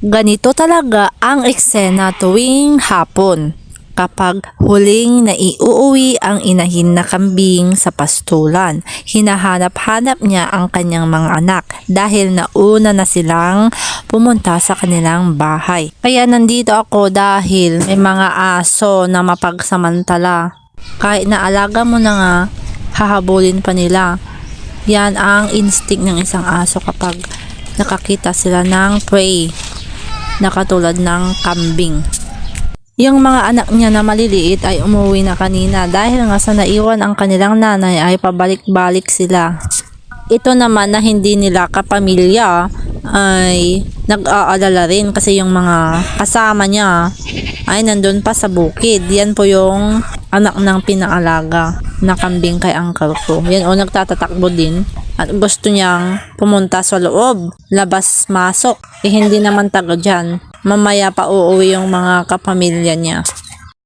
Ganito talaga ang eksena tuwing hapon kapag huling naiuuwi ang inahin na kambing sa pastulan. Hinahanap-hanap niya ang kanyang mga anak dahil nauna na silang pumunta sa kanilang bahay. Kaya nandito ako dahil may mga aso na mapagsamantala. Kahit naalaga mo na nga, hahabulin pa nila. Yan ang instinct ng isang aso kapag nakakita sila ng prey na katulad ng kambing. Yung mga anak niya na maliliit ay umuwi na kanina dahil nga sa naiwan ang kanilang nanay ay pabalik-balik sila. Ito naman na hindi nila kapamilya ay nag-aalala rin kasi yung mga kasama niya ay nandun pa sa bukid. Yan po yung anak ng pinaalaga na kambing kay uncle ko. Yan o, nagtatatakbo din at gusto niyang pumunta sa loob, labas-masok. Hindi naman taga dyan. Mamaya pa uuwi yung mga kapamilya niya.